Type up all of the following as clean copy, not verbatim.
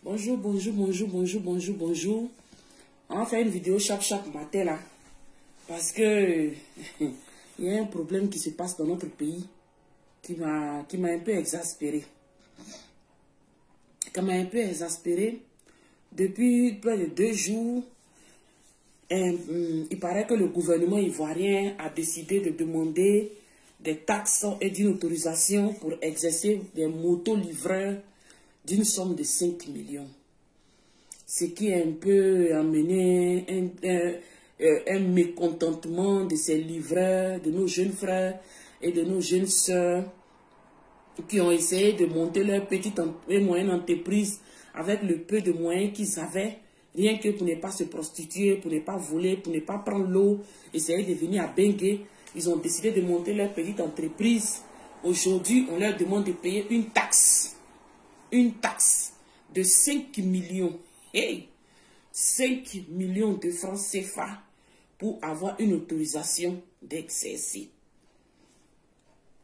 Bonjour, bonjour, bonjour, bonjour, bonjour, bonjour. On va faire une vidéo chaque matin là. Parce que il y a un problème qui se passe dans notre pays qui m'a un peu exaspéré. Depuis près de 2 jours. Il paraît que le gouvernement ivoirien a décidé de demander des taxes et d'une autorisation pour exercer des motos-livreurs d'une somme de 5 millions. Ce qui a un peu amené un mécontentement de ces livreurs, de nos jeunes frères et de nos jeunes sœurs qui ont essayé de monter leur petite et moyenne entreprise avec le peu de moyens qu'ils avaient, rien que pour ne pas se prostituer, pour ne pas voler, pour ne pas prendre l'eau, essayer de venir à Bengué. Ils ont décidé de monter leur petite entreprise. Aujourd'hui, on leur demande de payer une taxe de 5 millions. Hey, 5 millions de francs CFA pour avoir une autorisation d'exercer.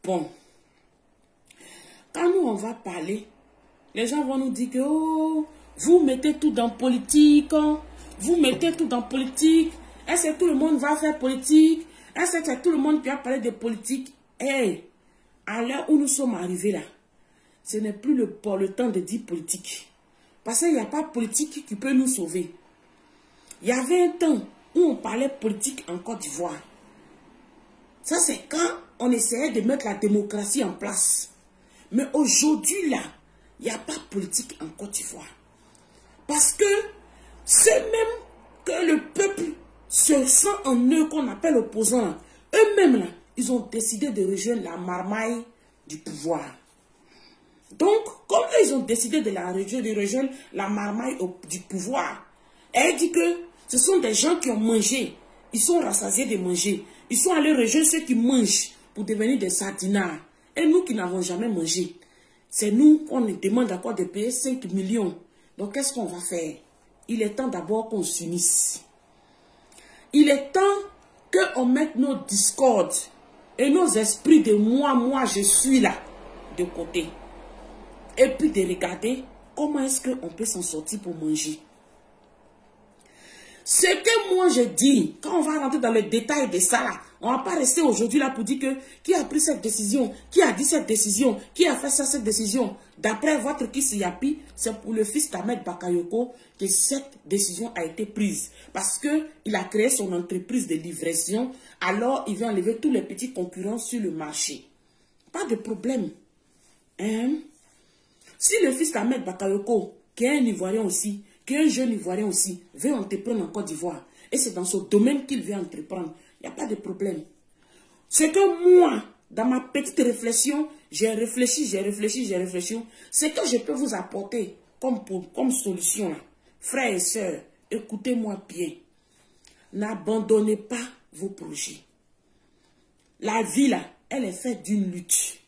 Bon, quand nous on va parler, les gens vont nous dire que oh, vous mettez tout dans politique, vous mettez tout dans politique. Est-ce que tout le monde va faire politique? Est-ce que tout le monde qui va parler de politique? Hey, à l'heure où nous sommes arrivés là, ce n'est plus le temps de dire politique. Parce qu'il n'y a pas politique qui peut nous sauver. Il y avait un temps où on parlait politique en Côte d'Ivoire. Ça, c'est quand on essayait de mettre la démocratie en place. Mais aujourd'hui, là, il n'y a pas politique en Côte d'Ivoire. Parce que c'est même que le peuple se sent en eux qu'on appelle opposants. Eux-mêmes, là, ils ont décidé de rejoindre la marmaille du pouvoir. Donc, comme ils ont décidé de rejoindre la marmaille du pouvoir, elle dit que ce sont des gens qui ont mangé. Ils sont rassasiés de manger. Ils sont allés rejoindre ceux qui mangent pour devenir des sardinards. Et nous qui n'avons jamais mangé, c'est nous qu'on demande encore de payer 5 millions. Donc, qu'est-ce qu'on va faire? Il est temps d'abord qu'on s'unisse. Il est temps qu'on mette nos discordes et nos esprits de moi, je suis là, de côté. Et puis de regarder comment est-ce qu'on peut s'en sortir pour manger. Ce que moi je dis, quand on va rentrer dans le détail de ça là, on ne va pas rester aujourd'hui là pour dire que qui a pris cette décision, qui a dit cette décision, qui a fait ça, cette décision. D'après votre Kisiyapi, c'est pour le fils d'Ahmed Bakayoko que cette décision a été prise. Parce qu'il a créé son entreprise de livraison, alors il va enlever tous les petits concurrents sur le marché. Pas de problème. Hein? Si le fils d'Ahmed Bakayoko, qui est un Ivoirien aussi, qui est un jeune Ivoirien aussi, veut entreprendre en Côte d'Ivoire, et c'est dans ce domaine qu'il veut entreprendre, il n'y a pas de problème. C'est que moi, dans ma petite réflexion, j'ai réfléchi. Ce que je peux vous apporter comme solution, là, frères et sœurs, écoutez-moi bien. N'abandonnez pas vos projets. La vie, là, elle est faite d'une lutte.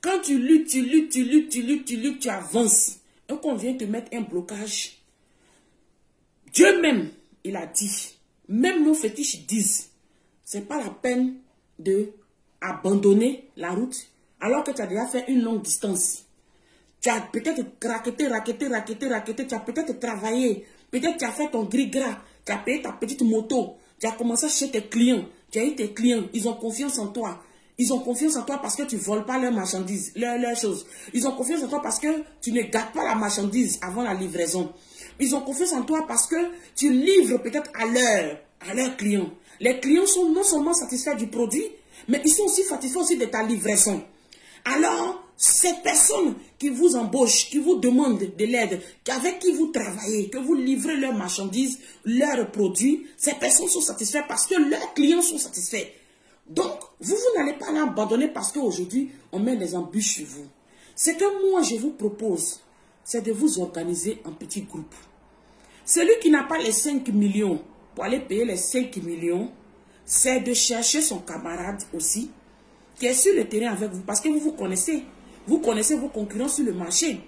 Quand tu luttes, tu avances. Et qu'on vient te mettre un blocage. Dieu même, il a dit, même nos fétiches disent, c'est pas la peine de abandonner la route alors que tu as déjà fait une longue distance. Tu as peut-être raquetté, tu as peut-être travaillé, peut-être tu as fait ton gris-gras, tu as payé ta petite moto, tu as commencé chez tes clients, tu as eu tes clients, ils ont confiance en toi. Ils ont confiance en toi parce que tu ne voles pas leurs marchandises, leurs choses. Ils ont confiance en toi parce que tu ne gâtes pas la marchandise avant la livraison. Ils ont confiance en toi parce que tu livres peut-être à leurs clients. Les clients sont non seulement satisfaits du produit, mais ils sont aussi satisfaits aussi de ta livraison. Alors, ces personnes qui vous embauchent, qui vous demandent de l'aide, avec qui vous travaillez, que vous livrez leurs marchandises, leurs produits, ces personnes sont satisfaites parce que leurs clients sont satisfaits. Donc, vous n'allez pas l'abandonner parce qu'aujourd'hui, on met les embûches sur vous. Ce que moi, je vous propose, c'est de vous organiser en petits groupes. Celui qui n'a pas les 5 millions pour aller payer les 5 millions, c'est de chercher son camarade aussi, qui est sur le terrain avec vous. Parce que vous connaissez vos concurrents sur le marché.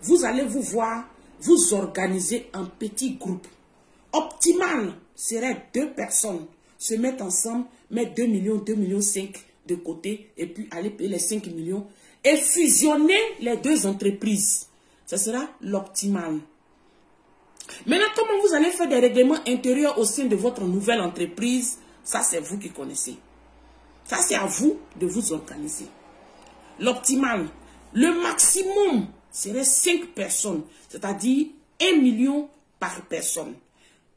Vous allez vous voir, vous organiser en petits groupes. Optimal serait 2 personnes se mettre ensemble, mettre 2 millions, 2,5 millions de côté et puis aller payer les 5 millions et fusionner les 2 entreprises. Ce sera l'optimal. Maintenant, comment vous allez faire des règlements intérieurs au sein de votre nouvelle entreprise? Ça, c'est vous qui connaissez. Ça, c'est à vous de vous organiser. L'optimal, le maximum serait 5 personnes, c'est-à-dire 1 million par personne,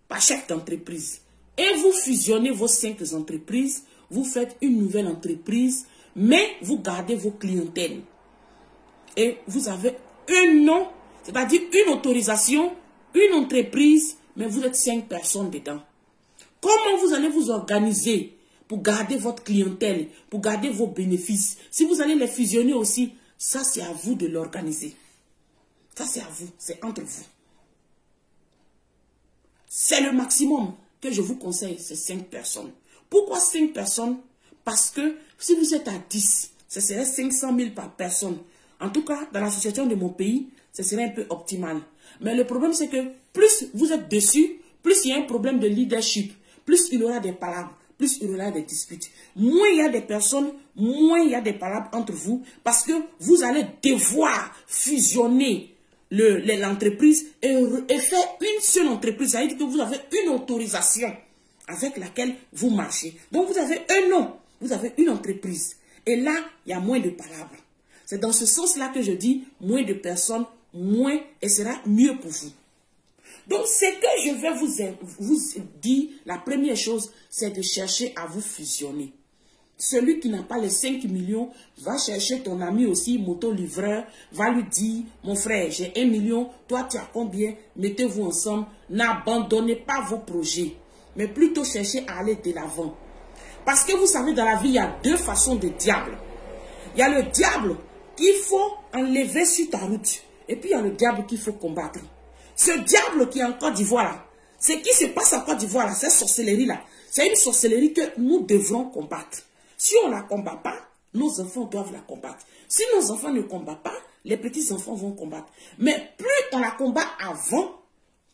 par chef d'entreprise. Et vous fusionnez vos 5 entreprises, vous faites une nouvelle entreprise, mais vous gardez vos clientèles. Et vous avez un nom, c'est-à-dire une autorisation, une entreprise, mais vous êtes 5 personnes dedans. Comment vous allez vous organiser pour garder votre clientèle, pour garder vos bénéfices? Si vous allez les fusionner aussi, ça c'est à vous de l'organiser. Ça c'est à vous, c'est entre vous. C'est le maximum que je vous conseille, c'est 5 personnes. Pourquoi 5 personnes? Parce que si vous êtes à 10, ce serait 500 000 par personne. En tout cas, dans l'association de mon pays, ce serait un peu optimal. Mais le problème, c'est que plus vous êtes dessus, plus il y a un problème de leadership, plus il y aura des palabres, plus il y aura des disputes. Moins il y a des personnes, moins il y a des palabres entre vous, parce que vous allez devoir fusionner l'entreprise et faire une seule entreprise. Ça veut dire que vous avez une autorisation avec laquelle vous marchez. Donc vous avez un nom, vous avez une entreprise. Et là, il y a moins de palabres. C'est dans ce sens-là que je dis moins de personnes, moins, et sera mieux pour vous. Donc, ce que je vais vous dire, la première chose, c'est de chercher à vous fusionner. Celui qui n'a pas les 5 millions va chercher ton ami aussi, moto-livreur, va lui dire, mon frère, j'ai 1 million, toi tu as combien? Mettez-vous ensemble, n'abandonnez pas vos projets, mais plutôt cherchez à aller de l'avant. Parce que vous savez, dans la vie, il y a 2 façons de diable. Il y a le diable qu'il faut enlever sur ta route, et puis il y a le diable qu'il faut combattre. Ce diable qui est en Côte d'Ivoire là, ce qui se passe en Côte d'Ivoire là, cette sorcellerie là, c'est une sorcellerie que nous devrons combattre. Si on ne la combat pas, nos enfants doivent la combattre. Si nos enfants ne combattent pas, les petits-enfants vont combattre. Mais plus on la combat avant,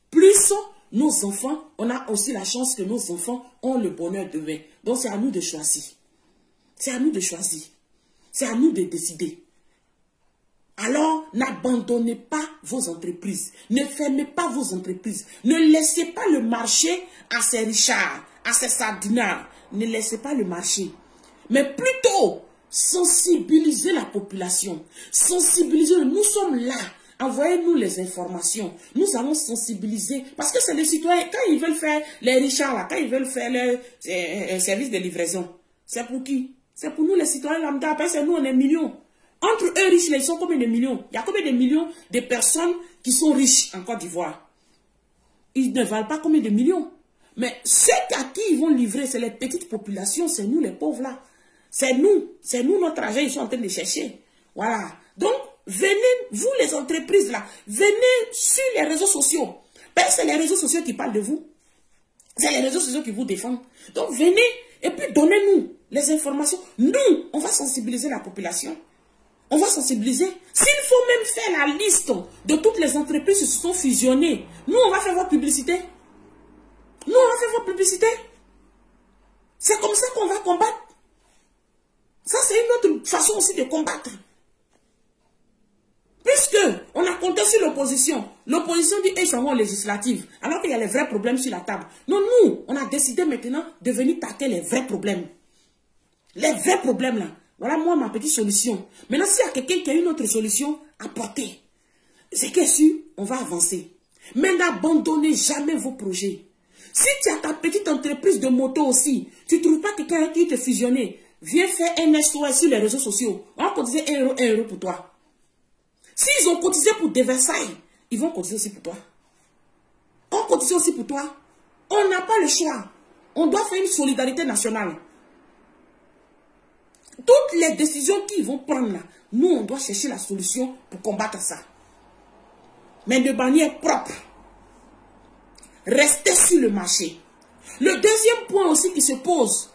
plus nos enfants, on a aussi la chance que nos enfants ont le bonheur demain. Donc c'est à nous de choisir. C'est à nous de choisir. C'est à nous de décider. Alors, n'abandonnez pas vos entreprises. Ne fermez pas vos entreprises. Ne laissez pas le marché à ces richards, à ces sardinards. Ne laissez pas le marché. Mais plutôt, sensibilisez la population. Sensibilisez. Nous sommes là. Envoyez-nous les informations. Nous allons sensibiliser. Parce que c'est les citoyens. Quand ils veulent faire les richards, là, quand ils veulent faire leur service de livraison, c'est pour qui? C'est pour nous les citoyens lambda. Parce que nous, on est millions. Entre eux riches, ils sont combien de millions? Il y a combien de millions de personnes qui sont riches en Côte d'Ivoire? Ils ne valent pas combien de millions. Mais ceux à qui ils vont livrer, c'est les petites populations, c'est nous les pauvres là. C'est nous notre argent, ils sont en train de chercher. Voilà. Donc, venez, vous les entreprises là, venez sur les réseaux sociaux. Ben, c'est les réseaux sociaux qui parlent de vous. C'est les réseaux sociaux qui vous défendent. Donc, venez et puis donnez-nous les informations. Nous, on va sensibiliser la population. On va sensibiliser. S'il faut même faire la liste de toutes les entreprises qui se sont fusionnées, nous, on va faire votre publicité. Nous, on va faire votre publicité. C'est comme ça qu'on va combattre. Ça, c'est une autre façon aussi de combattre. Puisque on a compté sur l'opposition. L'opposition dit qu'ils sont législatives, alors qu'il y a les vrais problèmes sur la table. Non, nous, on a décidé maintenant de venir tâter les vrais problèmes. Les vrais problèmes là. Voilà moi ma petite solution. Maintenant, s'il y a quelqu'un qui a une autre solution, apportez. C'est que sûr, on va avancer. Mais n'abandonnez jamais vos projets. Si tu as ta petite entreprise de moto aussi, tu ne trouves pas quelqu'un qui te fusionner, viens faire un SOS sur les réseaux sociaux. On va cotiser 1 euro pour toi. S'ils ont cotisé pour des Versailles, ils vont cotiser aussi pour toi. On cotise aussi pour toi. On n'a pas le choix. On doit faire une solidarité nationale. Toutes les décisions qu'ils vont prendre là, nous, on doit chercher la solution pour combattre ça. Mais de manière propre. Restez sur le marché. Le deuxième point aussi qui se pose,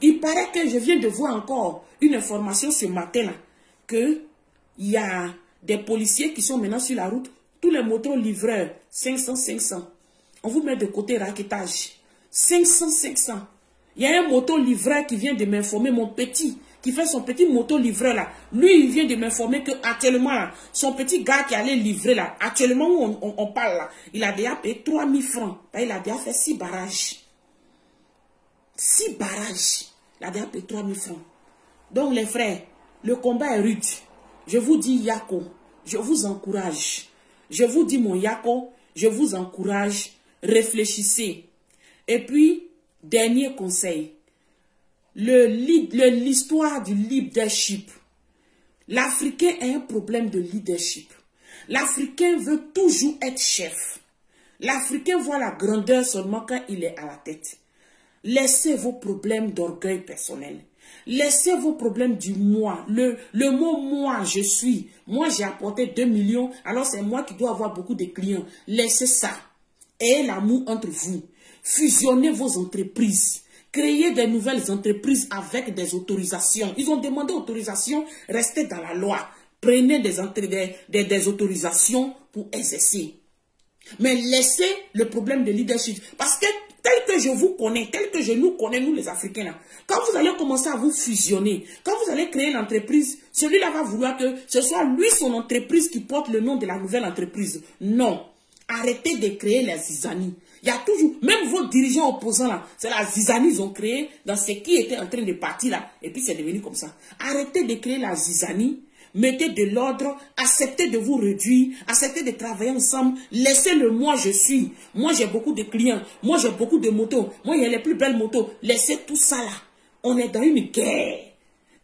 il paraît que je viens de voir encore une information ce matin-là, qu'il y a des policiers qui sont maintenant sur la route, tous les motos livreurs, 500. On vous met de côté raquettage. 500. Il y a un moto livreur qui vient de m'informer, mon petit, qui fait son petit moto livreur là, lui, il vient de m'informer que actuellement, son petit gars qui allait livrer là, actuellement où on parle là, il a déjà payé 3000 francs. Il a déjà fait 6 barrages. 6 barrages. Il a déjà payé 3000 francs. Donc les frères, le combat est rude. Je vous dis Yako, je vous encourage. Je vous dis mon Yako, je vous encourage. Réfléchissez. Et puis, dernier conseil. L'histoire du leadership. L'Africain a un problème de leadership. L'Africain veut toujours être chef. L'Africain voit la grandeur seulement quand il est à la tête. Laissez vos problèmes d'orgueil personnel. Laissez vos problèmes du moi. Le mot moi, je suis. Moi, j'ai apporté 2 millions, alors c'est moi qui dois avoir beaucoup de clients. Laissez ça. Ayez l'amour entre vous. Fusionnez vos entreprises. Créez des nouvelles entreprises avec des autorisations. Ils ont demandé autorisation, restez dans la loi. Prenez des autorisations pour exercer. Mais laissez le problème de leadership. Parce que tel que je vous connais, tel que je nous connais, nous les Africains, là, quand vous allez commencer à vous fusionner, quand vous allez créer l'entreprise, celui-là va vouloir que ce soit lui, son entreprise, qui porte le nom de la nouvelle entreprise. Non. Arrêtez de créer les zizanies. Il y a toujours, même vos dirigeants opposants là, c'est la zizanie ils ont créé dans ce qui était en train de partir là, et puis c'est devenu comme ça. Arrêtez de créer la zizanie, mettez de l'ordre, acceptez de vous réduire, acceptez de travailler ensemble, laissez le moi je suis. Moi j'ai beaucoup de clients, moi j'ai beaucoup de motos, moi il y a les plus belles motos, laissez tout ça là. On est dans une guerre.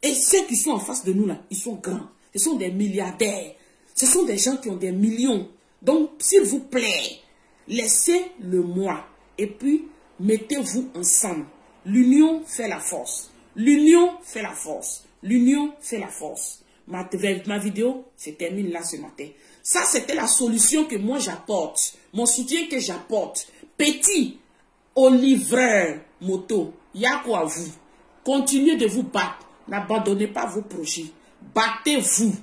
Et ceux qui sont en face de nous là, ils sont grands, ce sont des milliardaires, ce sont des gens qui ont des millions. Donc, s'il vous plaît, laissez le moi et puis mettez-vous ensemble. L'union fait la force. L'union fait la force. L'union fait la force. Ma vidéo se termine là ce matin. Ça, c'était la solution que moi j'apporte. Mon soutien que j'apporte. Petit aux livreurs moto. Yako à vous. Continuez de vous battre. N'abandonnez pas vos projets. Battez-vous.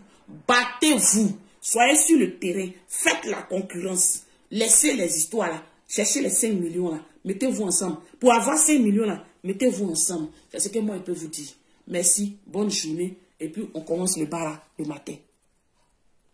Battez-vous. Soyez sur le terrain, faites la concurrence, laissez les histoires là, cherchez les 5 millions là, mettez-vous ensemble. Pour avoir 5 millions là, mettez-vous ensemble. C'est ce que moi je peux vous dire. Merci, bonne journée, et puis on commence le bar là, le matin.